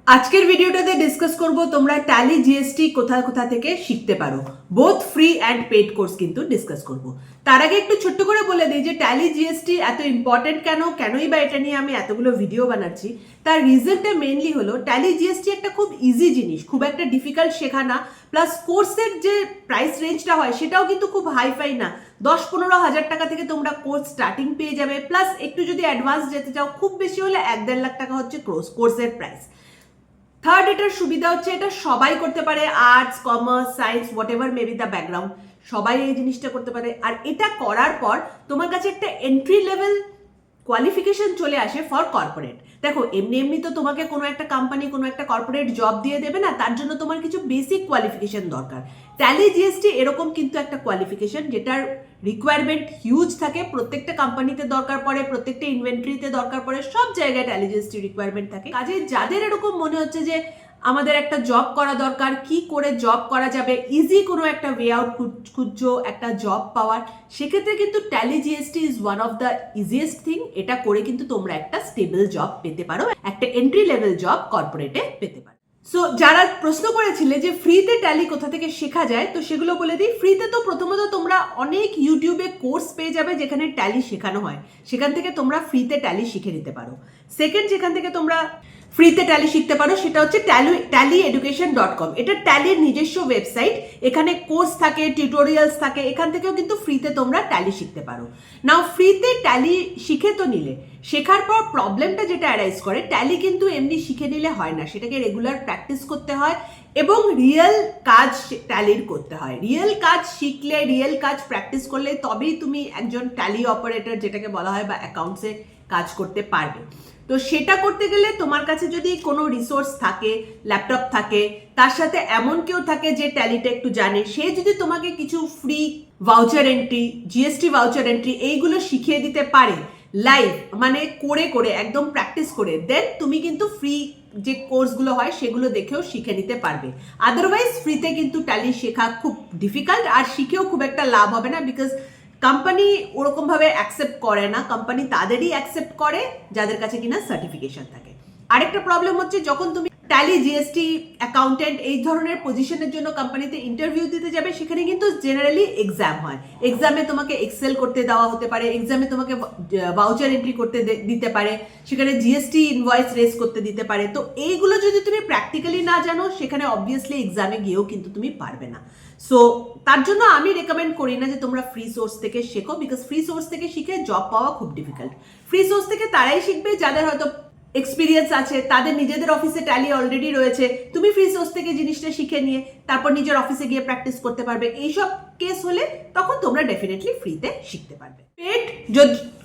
আজকের ভিডিওটাতে ডিসকাস করব তোমরা ট্যালি জিএসটি কোথা কোথা থেকে শিখতে পারো। Both free and paid course কিন্তু ডিসকাস করব। তার আগে একটু ছোট্ট করে বলে দিই যে ট্যালি জিএসটি এত ইম্পর্টেন্ট কেনই বা এটা নিয়ে আমি এতগুলো ভিডিও বানাচ্ছি। তার রিজনটা মেইনলি হলো ট্যালি জিএসটি একটা খুব ইজি জিনিস, খুব একটা ডিফিকাল্ট শেখা না, প্লাস কোর্সের যে প্রাইস রেঞ্জটা হয় সেটাও কিন্তু খুব হাইফাই না। 10-15 হাজার টাকা থেকে তোমরা কোর্স স্টার্টিং পেয়ে যাবে, প্লাস একটু যদি অ্যাডভান্স যেতে চাও খুব বেশি হলে 1-1.5 লাখ টাকা হচ্ছে কোর্সের প্রাইস। থার্ড, এটার সুবিধা হচ্ছে এটা সবাই করতে পারে, arts, commerce, science, what ever maybe the background, সবাই এই জিনিসটা করতে পারে। আর এটা করার পর তোমার কাছে একটা এন্ট্রি লেভেল কোয়ালিফিকেশন চলে আসে ফর কর্পোরেট। দেখো, এমনি তো তোমাকে কোনো একটা কোম্পানি কোনো একটা কর্পোরেট জব দিয়ে দেবে না, তার জন্য তোমার কিছু বেসিক কোয়ালিফিকেশন দরকার। ট্যালি জিএসটি এরকম কিন্তু একটা কোয়ালিফিকেশন যেটার রিকোয়ারমেন্ট হিউজ থাকে, প্রত্যেকটা কোম্পানিতে দরকার পড়ে, প্রত্যেকটা ইনভেন্টরিতে দরকার পড়ে, সব জায়গায় ট্যালি জিএসটি রিকোয়ারমেন্ট থাকে। কাজে যাদের এরকম মনে হচ্ছে যে আমাদের একটা জব করা দরকার, কি করে জব করা যাবে, ইজি কোনো একটা ওয়ে আউট খুঁজছো একটা জব পাওয়ার, সেক্ষেত্রে কিন্তু tally GST is one of the easiest thing. এটা করে কিন্তু তোমরা একটা স্টেবল জব পেতে পারো, একটা এন্ট্রি লেভেল জব কর্পোরেটে পেতে পারো। সো যারা প্রশ্ন করেছিলে যে ফ্রিতে ট্যালি কোথা থেকে শেখা যায়, তো সেগুলো বলে দিই। ফ্রিতে তো প্রথমত তোমরা অনেক ইউটিউবে কোর্স পেয়ে যাবে যেখানে ট্যালি শেখানো হয়, সেখান থেকে তোমরা ফ্রিতে ট্যালি শিখে নিতে পারো। সেকেন্ড, যেখান থেকে তোমরা ফ্রিতে ট্যালি শিখতে পারো সেটা হচ্ছে tallyeducation.com। এটা ট্যালির নিজস্ব ওয়েবসাইট, এখানে কোর্স থাকে, টিউটোরিয়ালস থাকে, এখান থেকেও কিন্তু ফ্রিতে তোমরা ট্যালি শিখতে পারো। নাও ফ্রিতে ট্যালি শিখে তো নিলে, শেখার পর প্রবলেমটা যেটা অ্যারাইজ করে, ট্যালি কিন্তু এমনি শিখে নিলে হয় না, সেটাকে রেগুলার প্র্যাকটিস করতে হয় এবং রিয়েল কাজ ট্যালির করতে হয়। রিয়েল কাজ শিখলে, রিয়েল কাজ প্র্যাকটিস করলে তবেই তুমি একজন ট্যালি অপারেটর যেটাকে বলা হয় বা অ্যাকাউন্টসে কাজ করতে পারবে। তো সেটা করতে গেলে তোমার কাছে যদি কোনো রিসোর্স থাকে, ল্যাপটপ থাকে, তার সাথে এমন কেউ থাকে যে ট্যালিটা একটু জানে, সে যদি তোমাকে কিছু free voucher entry, GST voucher entry এইগুলো শিখিয়ে দিতে পারে লাইভ, মানে করে একদম প্র্যাকটিস করে, দেন তুমি কিন্তু ফ্রি যে কোর্সগুলো হয় সেগুলো দেখেও শিখে নিতে পারবে। আদারওয়াইজ ফ্রিতে কিন্তু ট্যালি শেখা খুব ডিফিকাল্ট, আর শিখেও খুব একটা লাভ হবে না, বিকজ কোম্পানি ওরকমভাবে অ্যাকসেপ্ট করে না। কোম্পানি তাদেরই অ্যাকসেপ্ট করে যাদের কাছে কিনা সার্টিফিকেশন থাকে। আরেকটা প্রবলেম হচ্ছে, যখন তুমি ট্যালি, জিএসটি, অ্যাকাউন্টেন্ট এই ধরনের পজিশনের জন্য কোম্পানিতে ইন্টারভিউ দিতে যাবে, সেখানে কিন্তু জেনারেলি এক্সাম হয়। এক্সামে তোমাকে এক্সেল করতে দেওয়া হতে পারে, এক্সামে তোমাকে ভাউচার এন্ট্রি করতে দিতে পারে, সেখানে জিএসটি ইনভয়েস রেজ করতে দিতে পারে। তো এইগুলো যদি তুমি প্র্যাকটিক্যালি না জানো, সেখানে অবভিয়াসলি এক্সামে গিয়েও কিন্তু তুমি পারবে না। সো তার জন্য আমি রেকমেন্ড করি না যে তোমরা ফ্রি সোর্স থেকে শেখো, বিকজ ফ্রি সোর্স থেকে শিখে জব পাওয়া খুব ডিফিকাল্ট। ফ্রি সোর্স থেকে তারাই শিখবে যাদের হয়তো এক্সপিরিয়েন্স আছে, তাদের নিজেদের অফিসে ট্যালি অলরেডি রয়েছে। তুমি ফ্রি সোর্স থেকে জিনিসটা শিখে নিয়ে তারপর নিজের অফিসে গিয়ে প্র্যাকটিস করতে পারবে। এইসব কেস হলে তখন তোমরা ডেফিনেটলি ফ্রিতে শিখতে পারবে। পেড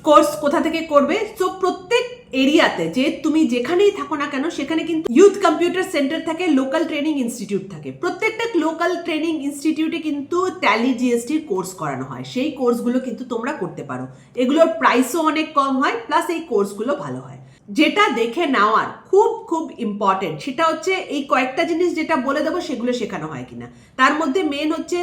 কোর্স কোথা থেকে করবে? সো প্রত্যেক এরিয়াতে, যে তুমি যেখানেই থাকো না কেন, সেখানে কিন্তু ইউথ কম্পিউটার সেন্টার থাকে, লোকাল ট্রেনিং ইনস্টিটিউট থাকে। প্রত্যেকটা লোকাল ট্রেনিং ইনস্টিটিউটে কিন্তু ট্যালি জিএসটির কোর্স করানো হয়, সেই কোর্সগুলো কিন্তু তোমরা করতে পারো। এগুলোর প্রাইসও অনেক কম হয়, প্লাস এই কোর্সগুলো ভালো হয়। যেটা দেখে নেওয়ার খুব ইম্পর্টেন্ট সেটা হচ্ছে এই কয়েকটা জিনিস যেটা বলে দেবো সেগুলো শেখানো হয় কিনা। তার মধ্যে মেন হচ্ছে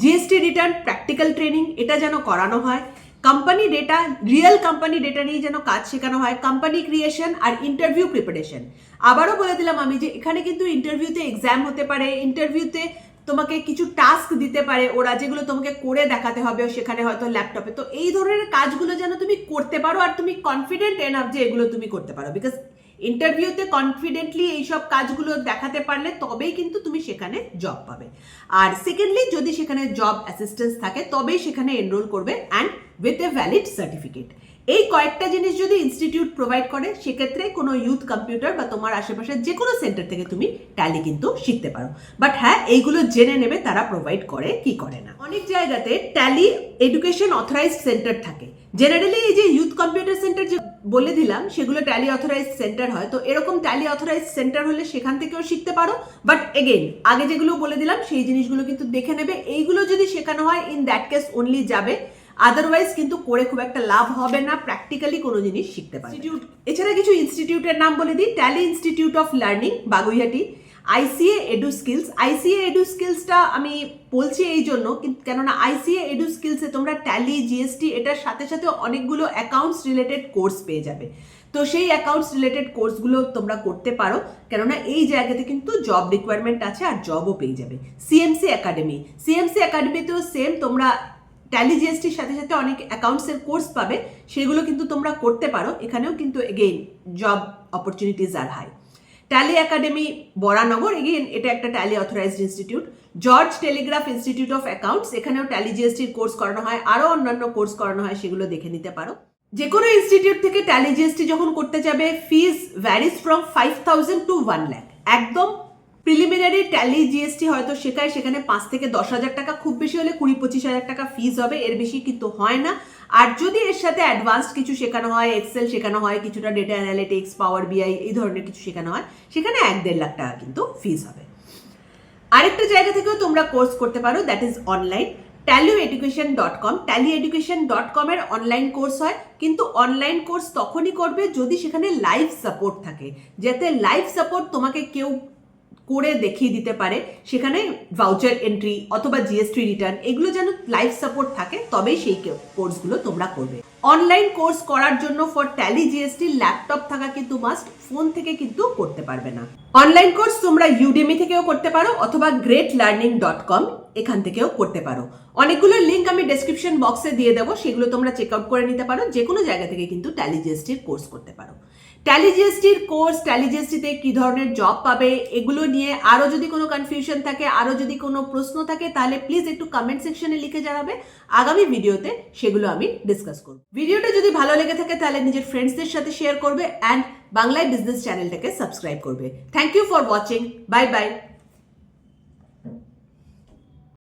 জিএসটি রিটার্ন প্র্যাকটিক্যাল ট্রেনিং, এটা যেন করানো হয়। Company data, real company data নিয়ে যেন কাজ শেখানো হয়। কোম্পানি ক্রিয়েশন আর ইন্টারভিউ প্রিপারেশন। আবারও বলে দিলাম আমি যে এখানে কিন্তু ইন্টারভিউতে এক্সাম হতে পারে, ইন্টারভিউতে তোমাকে কিছু টাস্ক দিতে পারে ওরা, যেগুলো তোমাকে করে দেখাতে হবে সেখানে হয়তো ল্যাপটপে। তো এই ধরনের কাজগুলো যেন তুমি করতে পারো, আর তুমি কনফিডেন্ট এনাফ যে এগুলো তুমি করতে পারো, বিকজ ইন্টারভিউতে কনফিডেন্টলি এইসব কাজগুলো দেখাতে পারলে তবেই কিন্তু তুমি সেখানে জব পাবে। আর সেকেন্ডলি, যদি সেখানে জব অ্যাসিস্ট্যান্স থাকে তবেই সেখানে এনরোল করবে, and with a valid certificate. এই কয়েকটা জিনিস যদি ইনস্টিটিউট প্রোভাইড করে, সেক্ষেত্রে কোনো ইউথ কম্পিউটার বা তোমার আশেপাশের যে কোনো সেন্টার থেকে তুমি ট্যালি কিন্তু শিখতে পারো। বাট হ্যাঁ, এইগুলো জেনে নেবে তারা প্রোভাইড করে কি করে না। অনেক জায়গাতে ট্যালি এডুকেশন অথরাইজড সেন্টার থাকে। জেনারেলি এই যে ইউথ কম্পিউটার সেন্টার যে বলে দিলাম, সেগুলো ট্যালি অথরাইজড সেন্টার হয়। তো এরকম ট্যালি অথরাইজড সেন্টার হলে সেখান থেকেও শিখতে পারো। বাট এগেইন, আগে যেগুলো বলে দিলাম সেই জিনিসগুলো কিন্তু দেখে নেবে। এইগুলো যদি শেখানো হয়, ইন দ্যাট কেস অনলি যাবে, আদারওয়াইজ কিন্তু করে খুব একটা লাভ হবে না, প্র্যাকটিক্যালি কোনো জিনিস শিখতে পারবে। এছাড়া কিছু ইনস্টিটিউটের নাম বলে দিই। Tally institute of learning, Baguiati. ICA edu skills. ICA edu স্কিলসটা আমি বলছি এই জন্য কেননা আইসিএ এডু স্কিলসে তোমরা ট্যালি, জিএসটি এটার সাথে সাথে অনেকগুলো অ্যাকাউন্টস রিলেটেড কোর্স পেয়ে যাবে। তো সেই অ্যাকাউন্টস রিলেটেড কোর্সগুলো তোমরা করতে পারো, কেননা এই জায়গাতে কিন্তু জব রিকোয়ারমেন্ট আছে আর জবও পেয়ে যাবে। সিএমসি একাডেমিতেও সেম, তোমরা ট্যালি জিএসটির সাথে সাথে অনেক অ্যাকাউন্টসের কোর্স পাবে, সেগুলো কিন্তু তোমরা করতে পারো। এখানেও কিন্তু again job opportunities are high. Tally academy Baranagar, again এটা একটা Tally authorized institute. George Telegraph institute of accounts, এখানেও ট্যালি জিএসটির কোর্স করানো হয়, আরও অন্যান্য কোর্স করানো হয়, সেগুলো দেখে নিতে পারো। যে কোনো ইনস্টিটিউট থেকে ট্যালি জিএসটি যখন করতে যাবে, ফিজ ভ্যারিজ ফ্রম 5,000 to 1 lakh। একদম প্রিলিমিনারি ট্যালি জিএসটি হয়তো শেখায়, সেখানে 5 থেকে 10,000 টাকা, খুব বেশি হলে 20-25,000 টাকা ফিজ হবে, এর বেশি কিন্তু হয় না। আর যদি এর সাথে অ্যাডভান্সড কিছু শেখানো হয়, এক্সেল শেখানো হয়, কিছুটা ডেটা অ্যানালিটিক্স, পাওয়ার বিআই এই ধরনের কিছু শেখানো হয়, সেখানে 1-1.5 লাখ টাকা কিন্তু ফিজ হবে। আরেকটা জায়গা থেকেও তোমরা কোর্স করতে পারো, that is online. talyeducation.com, talyeducation.com এর অনলাইন কোর্স হয়, কিন্তু অনলাইন কোর্স তখনই করবে যদি সেখানে লাইভ সাপোর্ট থাকে, যাতে লাইভ সাপোর্ট তোমাকে কেউ করে দেখিয়ে দিতে পারে, সেখানে ভাউচার এন্ট্রি অথবা জিএসটি রিটার্ন এগুলো যেন লাইভ সাপোর্ট থাকে, তবেই সেই কোর্সগুলো তোমরা করবে। অনলাইন কোর্স করার জন্য ফর ট্যালি জিএসটি ল্যাপটপ থাকা কিন্তু মাস্ট, ফোন থেকে কিন্তু করতে পারবে না। অনলাইন কোর্স তোমরা ইউডেমি থেকেও করতে পারো অথবা greatlearning.com এখান থেকেও করতে পারো। অনেকগুলো লিঙ্ক আমি ডেসক্রিপশন বক্সে দিয়ে দেবো, সেগুলো তোমরা চেক আউট করে নিতে পারো। যে কোনো জায়গা থেকে কিন্তু ট্যালি জিএসটির কোর্স করতে পারো। ট্যালি জিএসটির কোর্স, ট্যালি জিএসটিতে কি ধরনের জব পাবে, এগুলো নিয়ে আরও যদি কোনো কনফিউশন থাকে, আরও যদি কোনো প্রশ্ন থাকে, তাহলে প্লিজ একটু কমেন্ট সেকশনে লিখে জানাবে। আগামী ভিডিওতে সেগুলো আমি ডিসকাস করব। ভিডিওটা যদি ভালো লেগে থাকে তাহলে নিজের ফ্রেন্ডসদের সাথে শেয়ার করবে অ্যান্ড বাংলায় বিজনেস চ্যানেলটাকে সাবস্ক্রাইব করবে। Thank you for watching. Bye by.